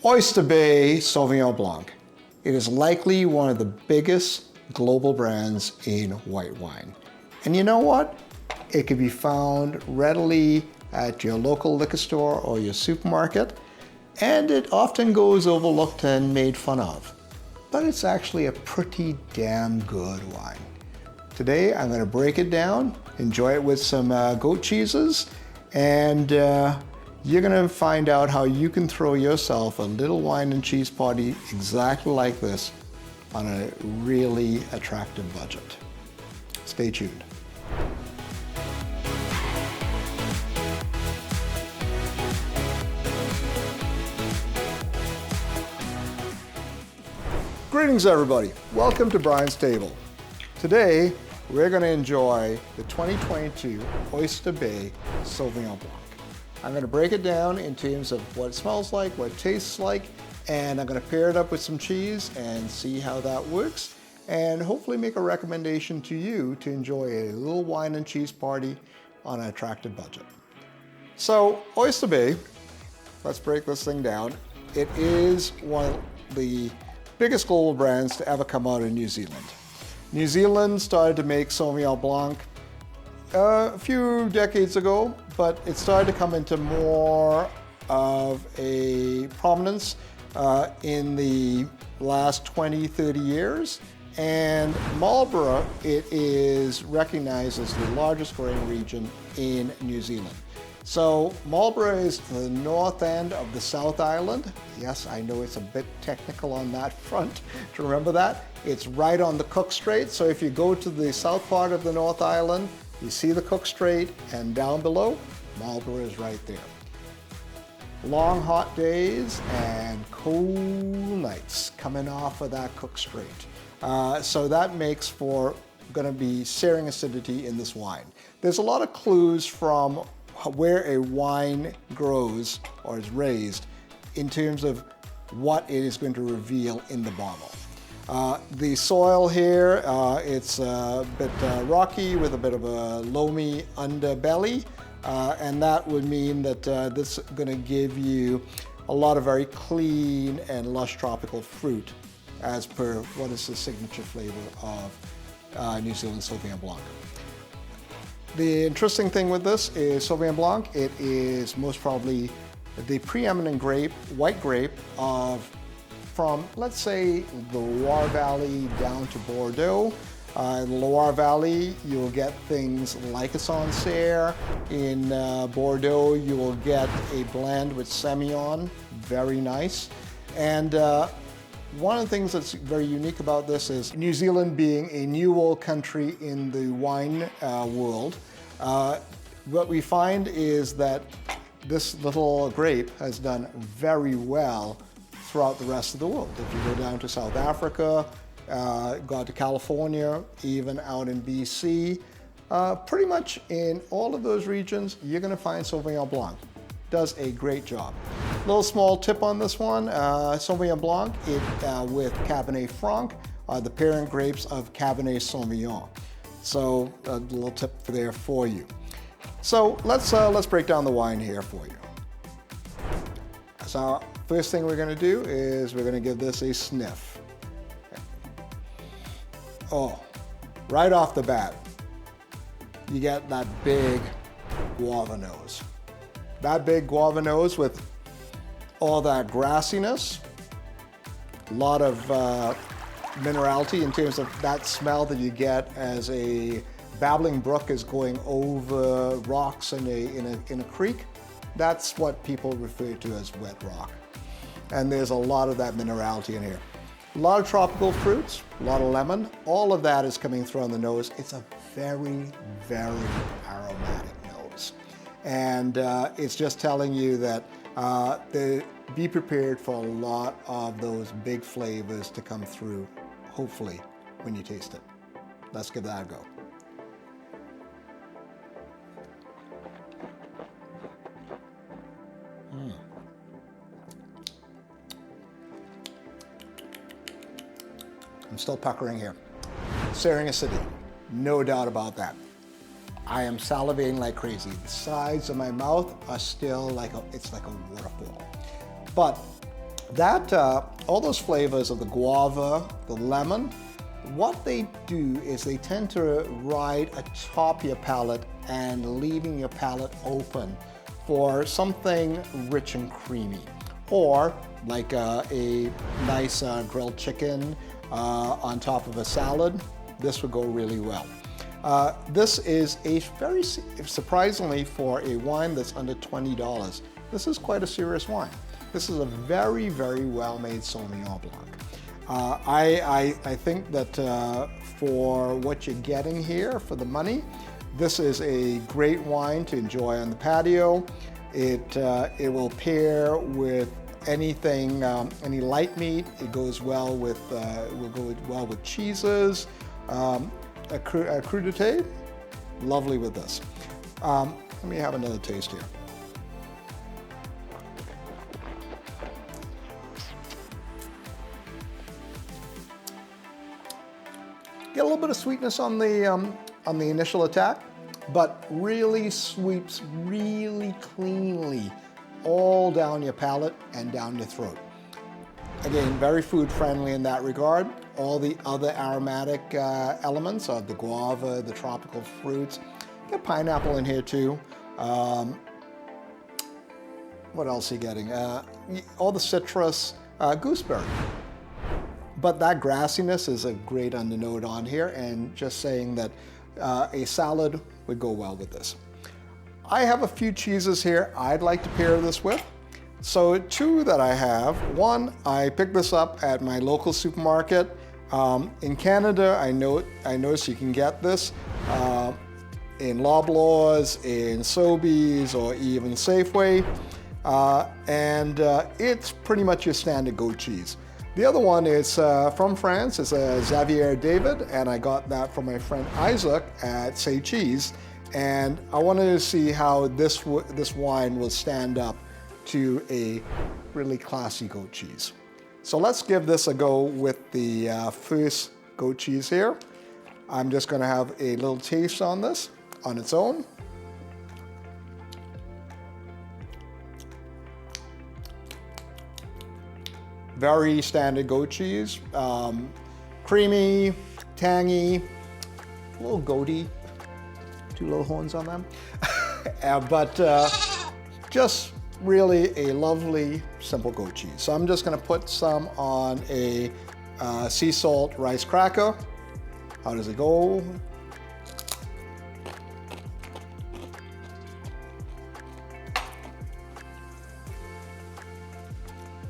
Oyster Bay Sauvignon Blanc. It is likely one of the biggest global brands in white wine. And you know what? It can be found readily at your local liquor store or your supermarket, and it often goes overlooked and made fun of. But it's actually a pretty damn good wine. Today I'm going to break it down, enjoy it with some goat cheeses, and you're going to find out how you can throw yourself a little wine and cheese party exactly like this on a really attractive budget. Stay tuned. Greetings everybody, welcome to Brian's Table. Today we're going to enjoy the 2022 Oyster Bay Sauvignon Blanc. I'm going to break it down in terms of what it smells like, what it tastes like, and I'm going to pair it up with some cheese and see how that works, and hopefully make a recommendation to you to enjoy a little wine and cheese party on an attractive budget. So Oyster Bay, let's break this thing down. It is one of the biggest global brands to ever come out of New Zealand. New Zealand started to make Sauvignon Blanc a few decades ago, but it started to come into more of a prominence in the last 20, 30 years. And Marlborough, it is recognized as the largest growing region in New Zealand. So Marlborough is the north end of the South Island. Yes, I know it's a bit technical on that front to remember that. It's right on the Cook Strait. So if you go to the south part of the North Island, you see the Cook Strait, and down below, Marlborough is right there. Long hot days and cool nights coming off of that Cook Strait. So that makes for going to be searing acidity in this wine. There's a lot of clues from where a wine grows or is raised in terms of what it is going to reveal in the bottle. The soil here, it's a bit rocky with a bit of a loamy underbelly, and that would mean that this is going to give you a lot of very clean and lush tropical fruit as per what is the signature flavor of New Zealand Sauvignon Blanc. The interesting thing with this is Sauvignon Blanc, it is most probably the preeminent grape, white grape from, let's say, the Loire Valley down to Bordeaux. In the Loire Valley, you will get things like a Sancerre. In Bordeaux, you will get a blend with Semillon, very nice. And one of the things that's very unique about this is New Zealand being a new world country in the wine world. What we find is that this little grape has done very well throughout the rest of the world. If you go down to South Africa, go to California, even out in BC, pretty much in all of those regions, you're going to find Sauvignon Blanc. Does a great job. Little small tip on this one, Sauvignon Blanc with Cabernet Franc are the parent grapes of Cabernet Sauvignon. So a little tip there for you. So let's break down the wine here for you. So first thing we're going to do is we're going to give this a sniff. Oh, right off the bat, you get that big guava nose. That big guava nose with all that grassiness, a lot of minerality in terms of that smell that you get as a babbling brook is going over rocks in a creek. That's what people refer to as wet rock. And there's a lot of that minerality in here. A lot of tropical fruits, a lot of lemon, all of that is coming through on the nose. It's a very, very aromatic nose. And it's just telling you that be prepared for a lot of those big flavors to come through, hopefully, when you taste it. Let's give that a go. I'm still puckering here. Searing acidity, no doubt about that. I am salivating like crazy. The sides of my mouth are still it's like a waterfall. But That, all those flavors of the guava, the lemon, what they do is they tend to ride atop your palate and leaving your palate open for something rich and creamy. Or like a nice grilled chicken on top of a salad, this would go really well. This is a very, surprisingly for a wine that's under $20, this is quite a serious wine. This is a very, very well-made Sauvignon Blanc. I think that for what you're getting here for the money, this is a great wine to enjoy on the patio. It will pair with anything, any light meat. It goes well with, will go well with cheeses. A crudité, lovely with this. Let me have another taste here. Get a little bit of sweetness on the initial attack, but really sweeps really cleanly all down your palate and down your throat. Again, very food friendly in that regard. All the other aromatic elements of the guava, the tropical fruits. Get pineapple in here too. What else are you getting? All the citrus, gooseberry. But that grassiness is a great undernote on here, and just saying that a salad would go well with this. I have a few cheeses here I'd like to pair this with. So two that I have. One, I picked this up at my local supermarket. In Canada, I noticed you can get this in Loblaws, in Sobeys, or even Safeway. And it's pretty much your standard goat cheese. The other one is from France. It's a Xavier David, and I got that from my friend Isaac at Say Cheese. And I wanted to see how this wine will stand up to a really classy goat cheese. So let's give this a go with the first goat cheese here. I'm just going to have a little taste on this on its own. Very standard goat cheese, creamy, tangy, a little goaty, two little horns on them, but just really a lovely, simple goat cheese. So I'm just gonna put some on a sea salt rice cracker. How does it go?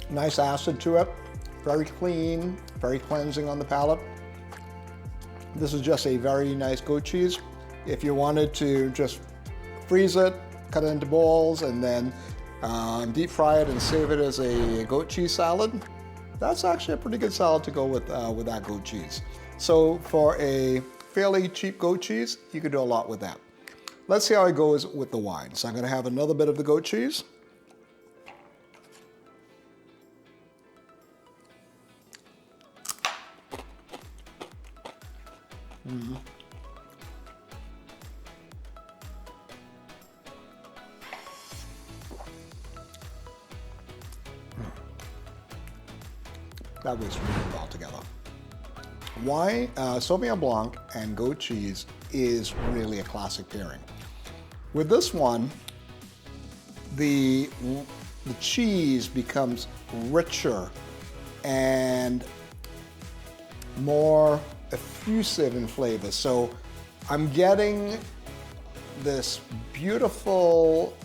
Nice acid to it, very clean, very cleansing on the palate. This is just a very nice goat cheese. If you wanted to just freeze it, cut it into balls, and then deep fry it and serve it as a goat cheese salad, that's actually a pretty good salad to go with that goat cheese. So for a fairly cheap goat cheese, you could do a lot with that. Let's see how it goes with the wine. So I'm gonna have another bit of the goat cheese. That works really well together. Wine, Sauvignon Blanc and goat cheese is really a classic pairing. With this one, the cheese becomes richer and more effusive in flavor. So I'm getting this beautiful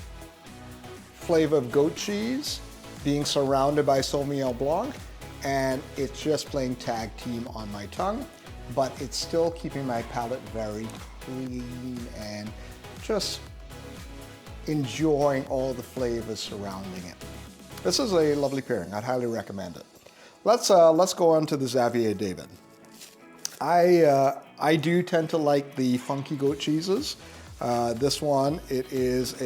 flavor of goat cheese being surrounded by Sauvignon Blanc, and it's just playing tag team on my tongue, but it's still keeping my palate very clean and just enjoying all the flavors surrounding it. This is a lovely pairing. I'd highly recommend it. Let's go on to the Xavier David. I do tend to like the funky goat cheeses. This one, it has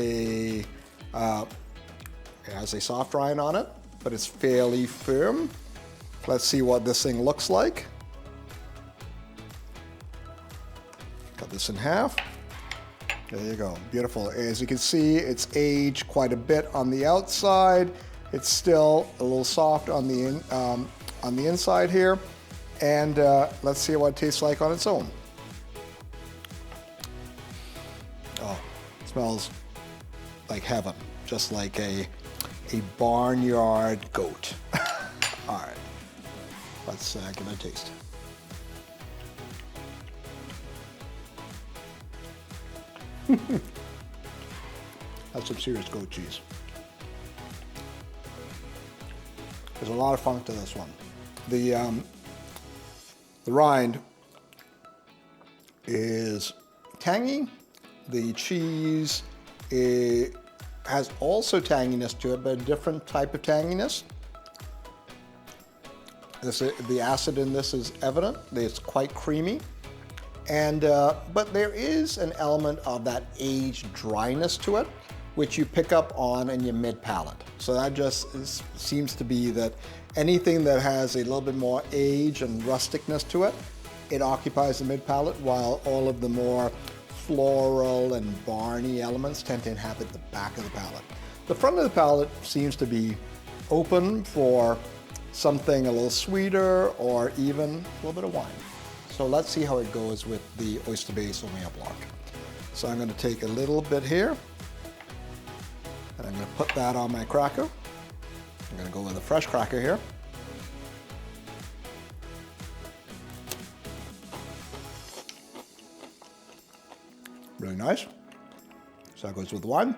a soft rind on it, but it's fairly firm. Let's see what this thing looks like. Cut this in half. There you go, beautiful. As you can see, it's aged quite a bit on the outside, It's still a little soft on the inside here. And let's see what it tastes like on its own. Oh, it smells like heaven, just like a barnyard goat. All right, let's give it a taste. That's some serious goat cheese. There's a lot of funk to this one. The rind is tangy. The cheese has also tanginess to it, but a different type of tanginess. The acid in this is evident. It's quite creamy. And, but there is an element of that aged dryness to it, which you pick up on in your mid palate. So that just seems to be that anything that has a little bit more age and rusticness to it, it occupies the mid palate, while all of the more floral and barny elements tend to inhabit the back of the palate. The front of the palate seems to be open for something a little sweeter or even a little bit of wine. So let's see how it goes with the Oyster Bay Sauvignon Blanc. So I'm going to take a little bit here, and I'm going to put that on my cracker. I'm going to go with a fresh cracker here. Really nice. So that goes with the wine.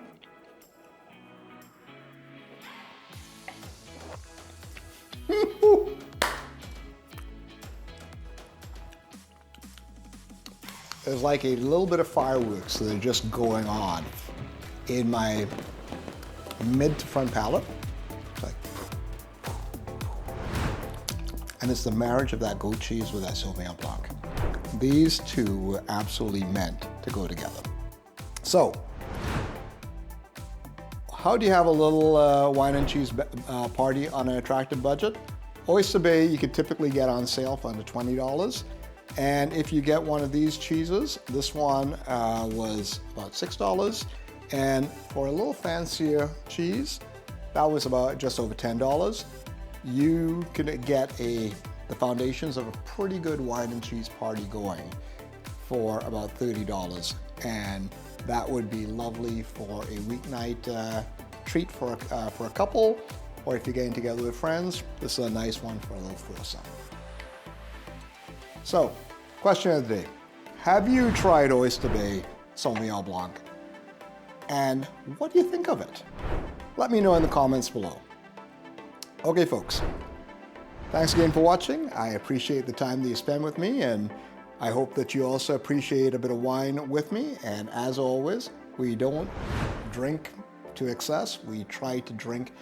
There's like a little bit of fireworks that are just going on in my mid to front palate. And it's the marriage of that goat cheese with that Sauvignon Blanc. These two were absolutely meant to go together. So, how do you have a little wine and cheese party on an attractive budget? Oyster Bay you could typically get on sale for under $20. And if you get one of these cheeses, this one was about $6. And for a little fancier cheese, that was about just over $10. You could get the foundations of a pretty good wine and cheese party going for about $30. And that would be lovely for a weeknight treat for a couple, or if you're getting together with friends, this is a nice one for a little foursome. So, question of the day. Have you tried Oyster Bay Sauvignon Blanc? And what do you think of it? Let me know in the comments below. Okay, folks. Thanks again for watching. I appreciate the time that you spend with me, and I hope that you also appreciate a bit of wine with me. And as always, we don't drink to excess. We try to drink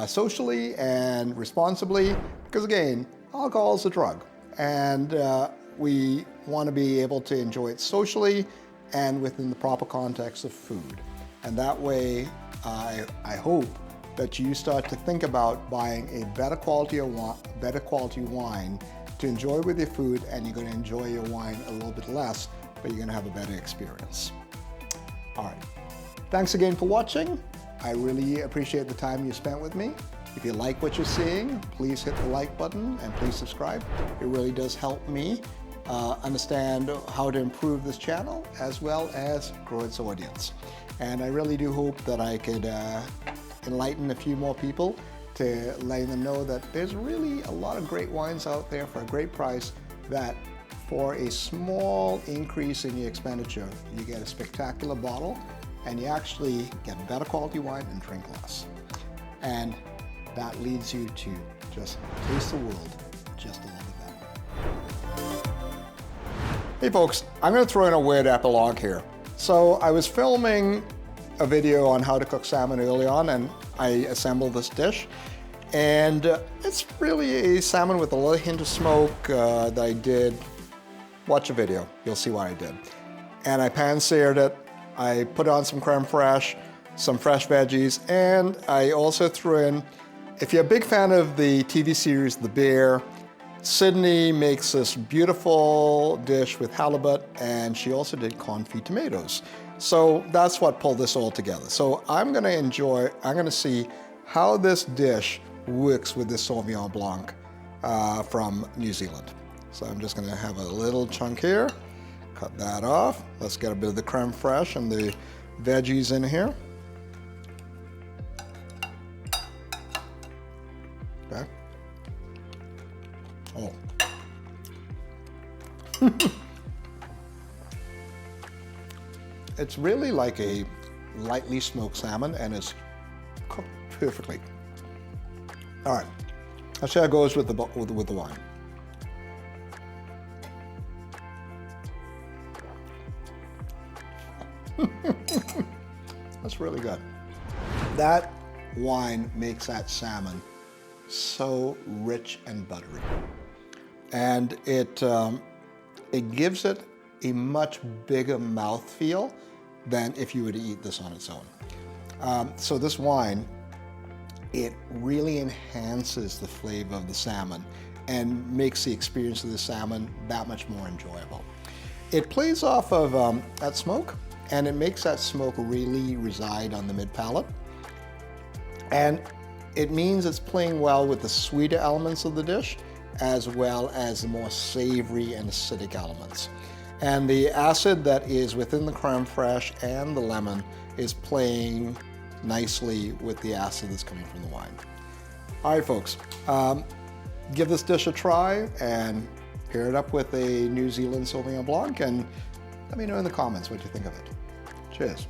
socially and responsibly, because again, alcohol is a drug. And we want to be able to enjoy it socially and within the proper context of food. And that way, I hope that you start to think about buying a better quality wine to enjoy with your food, and you're going to enjoy your wine a little bit less, but you're going to have a better experience. All right. Thanks again for watching. I really appreciate the time you spent with me. If you like what you're seeing, please hit the like button and please subscribe. It really does help me understand how to improve this channel as well as grow its audience. And I really do hope that I could enlighten a few more people to let them know that there's really a lot of great wines out there for a great price, that for a small increase in your expenditure, you get a spectacular bottle and you actually get better quality wine and drink less. And that leads you to just taste the world just a little bit better. Hey folks, I'm going to throw in a weird epilogue here. So I was filming a video on how to cook salmon early on, and I assembled this dish. And it's really a salmon with a little hint of smoke that I did. Watch the video, you'll see what I did. And I pan-seared it. I put on some creme fraiche, some fresh veggies, and I also threw in, if you're a big fan of the TV series The Bear, Sydney makes this beautiful dish with halibut, and she also did confit tomatoes. So that's what pulled this all together. So I'm gonna see how this dish works with the Sauvignon Blanc from New Zealand. So I'm just gonna have a little chunk here, cut that off. Let's get a bit of the creme fraiche and the veggies in here. Okay. Oh. It's really like a lightly smoked salmon and it's cooked perfectly. All right, let's see how it goes with the wine. That's really good. That wine makes that salmon so rich and buttery, and it gives it a much bigger mouthfeel than if you were to eat this on its own. So this wine, it really enhances the flavor of the salmon and makes the experience of the salmon that much more enjoyable. It plays off of that smoke, and it makes that smoke really reside on the mid palate. And it means it's playing well with the sweeter elements of the dish, as well as the more savory and acidic elements. And the acid that is within the creme fraiche and the lemon is playing nicely with the acid that's coming from the wine. All right, folks, give this dish a try and pair it up with a New Zealand Sauvignon Blanc, and let me know in the comments what you think of it. Cheers.